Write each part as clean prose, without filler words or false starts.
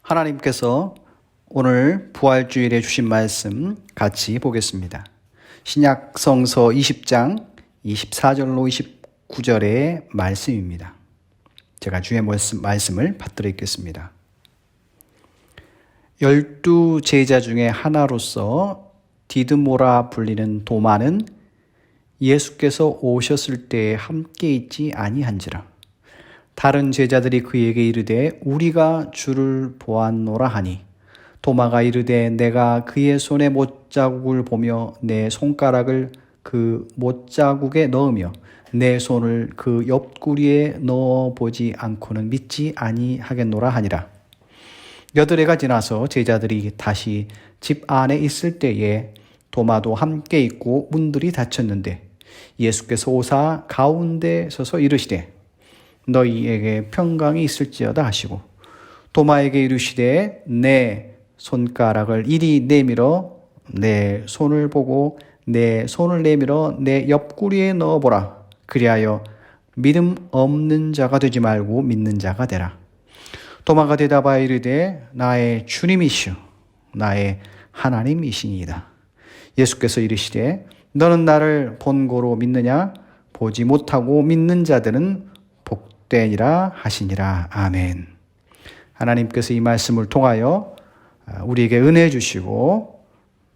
하나님께서 오늘 부활주일에 주신 말씀 같이 보겠습니다. 신약 성서 20장 24절로 29절의 말씀입니다. 제가 주의 말씀을 받들어 읽겠습니다. 12 제자 중에 하나로서 디드모라 불리는 도마는 예수께서 오셨을 때에 함께 있지 아니한지라. 다른 제자들이 그에게 이르되 우리가 주를 보았노라 하니 도마가 이르되 내가 그의 손에 못자국을 보며 내 손가락을 그 못자국에 넣으며 내 손을 그 옆구리에 넣어보지 않고는 믿지 아니하겠노라 하니라. 여드레가 지나서 제자들이 다시 집 안에 있을 때에 도마도 함께 있고 문들이 닫혔는데 예수께서 오사 가운데 서서 이르시되 너희에게 평강이 있을지어다 하시고 도마에게 이르시되 내 손가락을 이리 내밀어 내 손을 보고 내 손을 내밀어 내 옆구리에 넣어보라. 그리하여 믿음 없는 자가 되지 말고 믿는 자가 되라. 도마가 대답하여 이르되 나의 주님이시오 나의 하나님이시니이다. 예수께서 이르시되 너는 나를 본고로 믿느냐? 보지 못하고 믿는 자들은 복되니라 하시니라. 아멘. 하나님께서 이 말씀을 통하여 우리에게 은혜 주시고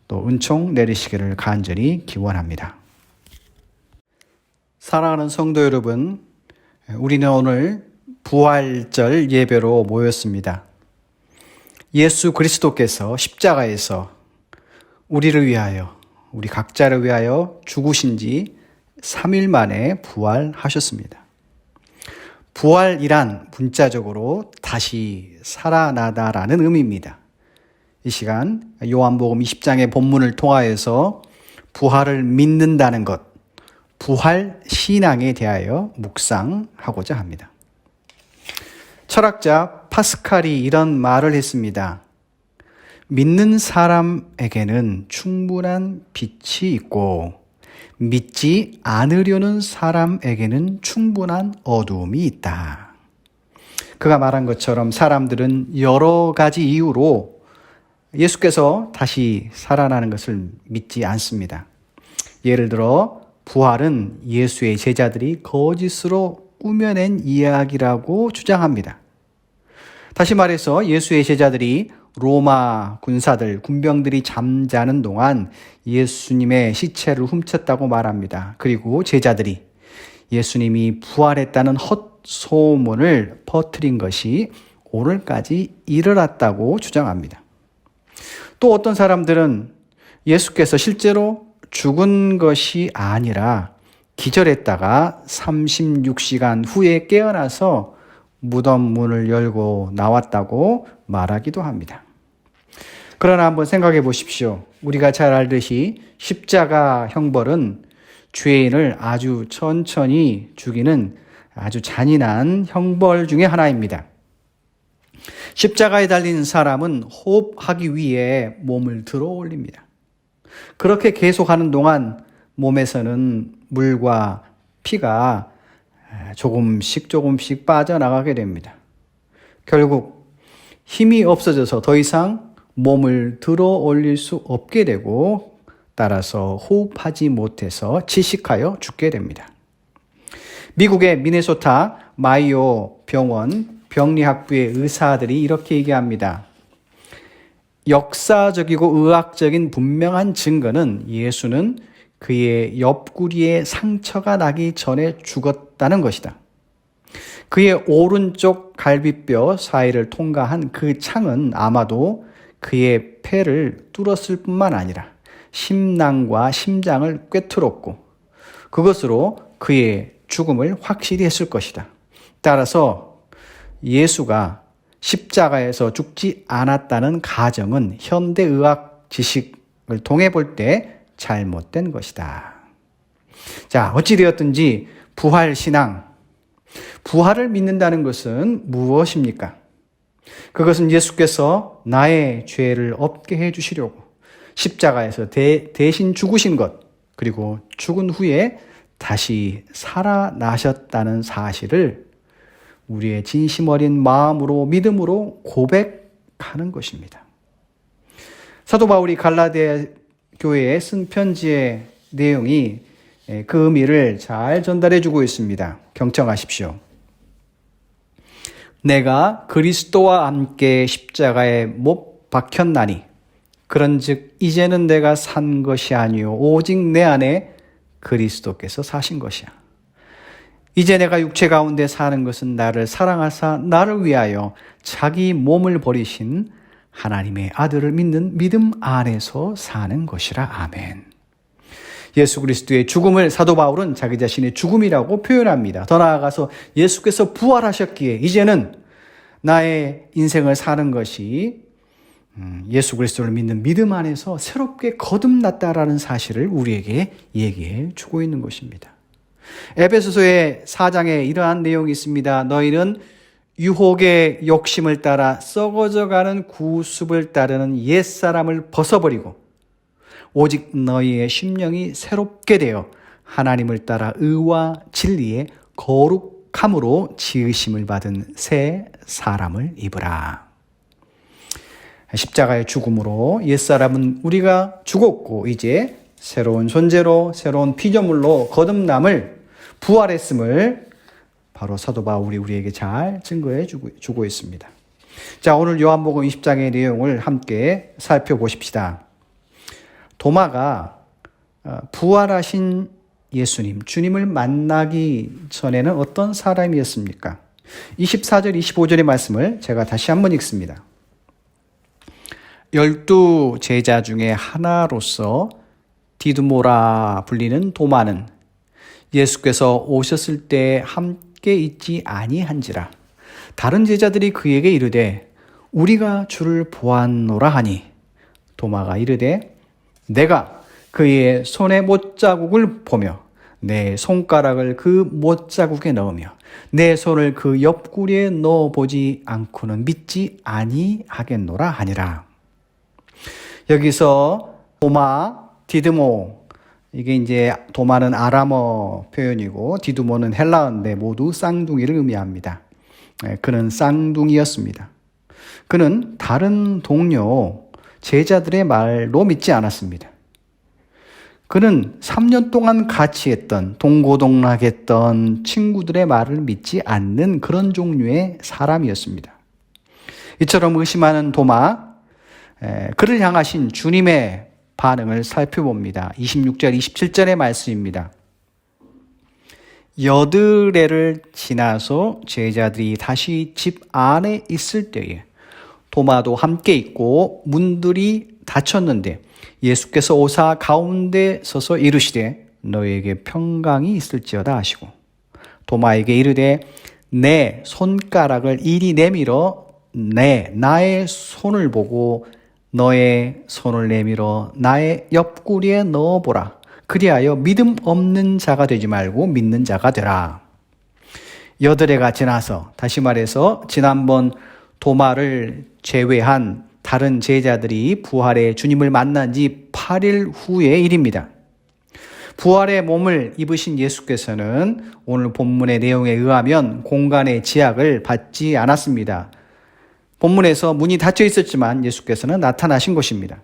또 은총 내리시기를 간절히 기원합니다. 사랑하는 성도 여러분, 우리는 오늘 부활절 예배로 모였습니다. 예수 그리스도께서 십자가에서 우리를 위하여, 우리 각자를 위하여 죽으신 지 3일 만에 부활하셨습니다. 부활이란 문자적으로 다시 살아나다라는 의미입니다. 이 시간 요한복음 20장의 본문을 통하여서 부활을 믿는다는 것, 부활 신앙에 대하여 묵상하고자 합니다. 철학자 파스칼이 이런 말을 했습니다. 믿는 사람에게는 충분한 빛이 있고 믿지 않으려는 사람에게는 충분한 어두움이 있다. 그가 말한 것처럼 사람들은 여러 가지 이유로 예수께서 다시 살아나는 것을 믿지 않습니다. 예를 들어 부활은 예수의 제자들이 거짓으로 꾸며낸 이야기라고 주장합니다. 다시 말해서 예수의 제자들이 로마 군병들이 잠자는 동안 예수님의 시체를 훔쳤다고 말합니다. 그리고 제자들이 예수님이 부활했다는 헛소문을 퍼뜨린 것이 오늘까지 일어났다고 주장합니다. 또 어떤 사람들은 예수께서 실제로 죽은 것이 아니라 기절했다가 36시간 후에 깨어나서 무덤 문을 열고 나왔다고 말하기도 합니다. 그러나 한번 생각해 보십시오. 우리가 잘 알듯이 십자가 형벌은 죄인을 아주 천천히 죽이는 아주 잔인한 형벌 중에 하나입니다. 십자가에 달린 사람은 호흡하기 위해 몸을 들어 올립니다. 그렇게 계속하는 동안 몸에서는 물과 피가 조금씩 빠져나가게 됩니다. 결국 힘이 없어져서 더 이상 몸을 들어 올릴 수 없게 되고 따라서 호흡하지 못해서窒息하여 죽게 됩니다. 미국의 미네소타 마이오 병원 병리학부의 의사들이 이렇게 얘기합니다. 역사적이고 의학적인 분명한 증거는 예수는 그의 옆구리에 상처가 나기 전에 죽었다는 것이다. 그의 오른쪽 갈비뼈 사이를 통과한 그 창은 아마도 그의 폐를 뚫었을 뿐만 아니라 심낭과 심장을 꿰뚫었고 그것으로 그의 죽음을 확실히 했을 것이다. 따라서 예수가 십자가에서 죽지 않았다는 가정은 현대의학 지식을 통해 볼 때 잘못된 것이다. 자, 어찌되었든지 부활신앙, 부활을 믿는다는 것은 무엇입니까? 그것은 예수께서 나의 죄를 없게 해주시려고 십자가에서 대신 죽으신 것, 그리고 죽은 후에 다시 살아나셨다는 사실을 우리의 진심 어린 마음으로 믿음으로 고백 하는 것입니다. 사도 바울이 갈라디아 교회에 쓴 편지의 내용이 그 의미를 잘 전달해 주고 있습니다. 경청하십시오. 내가 그리스도와 함께 십자가에 못 박혔나니 그런즉 이제는 내가 산 것이 아니요 오직 내 안에 그리스도께서 사신 것이야. 이제 내가 육체 가운데 사는 것은 나를 사랑하사 나를 위하여 자기 몸을 버리신 하나님의 아들을 믿는 믿음 안에서 사는 것이라. 아멘. 예수 그리스도의 죽음을 사도 바울은 자기 자신의 죽음이라고 표현합니다. 더 나아가서 예수께서 부활하셨기에 이제는 나의 인생을 사는 것이 예수 그리스도를 믿는 믿음 안에서 새롭게 거듭났다라는 사실을 우리에게 얘기해 주고 있는 것입니다. 에베소서의 4장에 이러한 내용이 있습니다. 너희는 유혹의 욕심을 따라 썩어져가는 구습을 따르는 옛사람을 벗어버리고 오직 너희의 심령이 새롭게 되어 하나님을 따라 의와 진리의 거룩함으로 지으심을 받은 새 사람을 입으라. 십자가의 죽음으로 옛사람은 우리가 죽었고 이제 새로운 존재로 새로운 피조물로 거듭남을 부활했음을 바로 사도 바울이 우리에게 잘 증거해 주고 있습니다. 자, 오늘 요한복음 20장의 내용을 함께 살펴보십시다. 도마가 부활하신 예수님, 주님을 만나기 전에는 어떤 사람이었습니까? 24절, 25절의 말씀을 제가 다시 한번 읽습니다. 12 제자 중에 하나로서 디두모라 불리는 도마는 예수께서 오셨을 때 함께 있지 아니한지라. 다른 제자들이 그에게 이르되 우리가 주를 보았노라 하니 도마가 이르되 내가 그의 손에 못자국을 보며 내 손가락을 그 못자국에 넣으며 내 손을 그 옆구리에 넣어보지 않고는 믿지 아니하겠노라 하니라. 여기서 도마, 디드모, 이게 이제 도마는 아람어 표현이고 디두모는 헬라어인데 모두 쌍둥이를 의미합니다. 그는 쌍둥이였습니다. 그는 다른 동료 제자들의 말로 믿지 않았습니다. 그는 3년 동안 같이 했던 동고동락했던 친구들의 말을 믿지 않는 그런 종류의 사람이었습니다. 이처럼 의심하는 도마, 그를 향하신 주님의 반응을 살펴봅니다. 26절, 27절의 말씀입니다. 여드레를 지나서 제자들이 다시 집 안에 있을 때에 도마도 함께 있고 문들이 닫혔는데 예수께서 오사 가운데 서서 이르시되 너에게 평강이 있을지어다 하시고 도마에게 이르되 내 손가락을 이리 내밀어 나의 손을 보고 너의 손을 내밀어 나의 옆구리에 넣어보라. 그리하여 믿음 없는 자가 되지 말고 믿는 자가 되라. 여드레가 지나서, 다시 말해서 지난번 도마를 제외한 다른 제자들이 부활의 주님을 만난 지 8일 후의 일입니다. 부활의 몸을 입으신 예수께서는 오늘 본문의 내용에 의하면 공간의 제약을 받지 않았습니다. 본문에서 문이 닫혀 있었지만 예수께서는 나타나신 것입니다.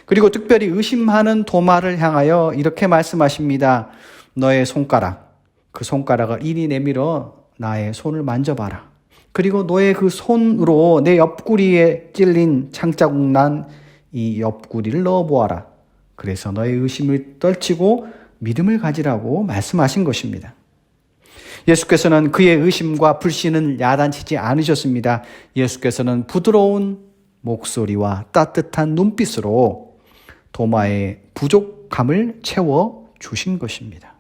그리고 특별히 의심하는 도마를 향하여 이렇게 말씀하십니다. 너의 손가락, 그 손가락을 이리 내밀어 나의 손을 만져봐라. 그리고 너의 그 손으로 내 옆구리에 찔린 창자국 난 이 옆구리를 넣어보아라. 그래서 너의 의심을 떨치고 믿음을 가지라고 말씀하신 것입니다. 예수께서는 그의 의심과 불신을 야단치지 않으셨습니다. 예수께서는 부드러운 목소리와 따뜻한 눈빛으로 도마의 부족함을 채워주신 것입니다.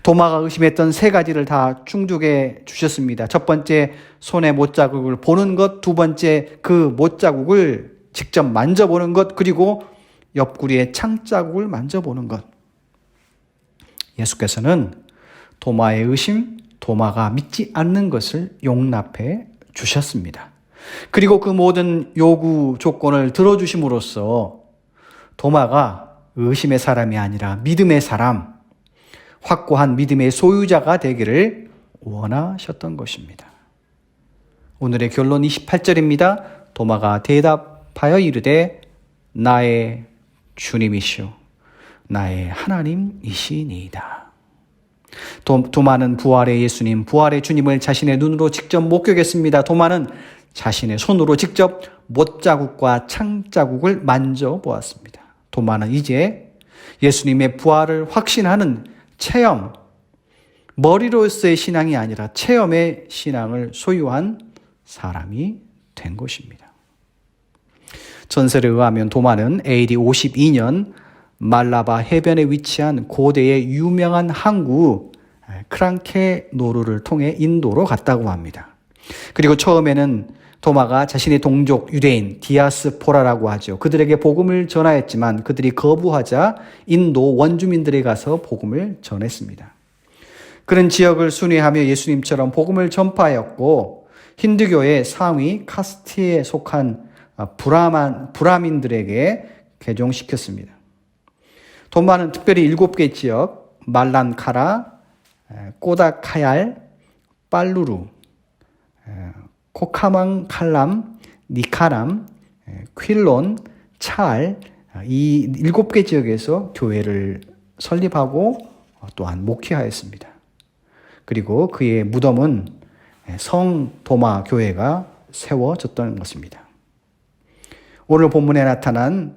도마가 의심했던 세 가지를 다 충족해 주셨습니다. 첫 번째, 손의 못자국을 보는 것. 두 번째, 그 못자국을 직접 만져보는 것. 그리고 옆구리의 창자국을 만져보는 것. 예수께서는 도마의 의심, 도마가 믿지 않는 것을 용납해 주셨습니다. 그리고 그 모든 요구 조건을 들어주심으로써 도마가 의심의 사람이 아니라 믿음의 사람, 확고한 믿음의 소유자가 되기를 원하셨던 것입니다. 오늘의 결론 28절입니다. 도마가 대답하여 이르되 나의 주님이시오 나의 하나님이시니이다. 도마는 부활의 예수님, 부활의 주님을 자신의 눈으로 직접 목격했습니다. 도마는 자신의 손으로 직접 못자국과 창자국을 만져보았습니다. 도마는 이제 예수님의 부활을 확신하는 체험, 머리로서의 신앙이 아니라 체험의 신앙을 소유한 사람이 된 것입니다. 전설에 의하면 도마는 AD 52년 말라바 해변에 위치한 고대의 유명한 항구 크랑케노르를 통해 인도로 갔다고 합니다. 그리고 처음에는 도마가 자신의 동족 유대인 디아스포라라고 하죠. 그들에게 복음을 전하였지만 그들이 거부하자 인도 원주민들에 가서 복음을 전했습니다. 그런 지역을 순회하며 예수님처럼 복음을 전파하였고 힌두교의 상위 카스트에 속한 브라민들에게 개종시켰습니다. 도마는 특별히 7개 지역 말란카라, 꼬다카얄, 빨루루, 코카망칼람, 니카람, 퀼론, 차알 이 7개 지역에서 교회를 설립하고 또한 목회하였습니다. 그리고 그의 무덤은 성 도마 교회가 세워졌던 것입니다. 오늘 본문에 나타난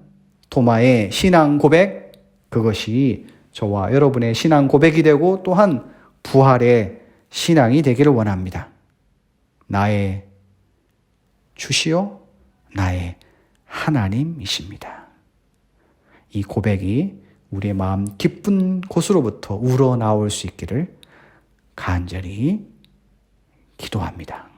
도마의 신앙 고백, 그것이 저와 여러분의 신앙 고백이 되고 또한 부활의 신앙이 되기를 원합니다. 나의 주시오, 나의 하나님이십니다. 이 고백이 우리의 마음 깊은 곳으로부터 우러나올 수 있기를 간절히 기도합니다.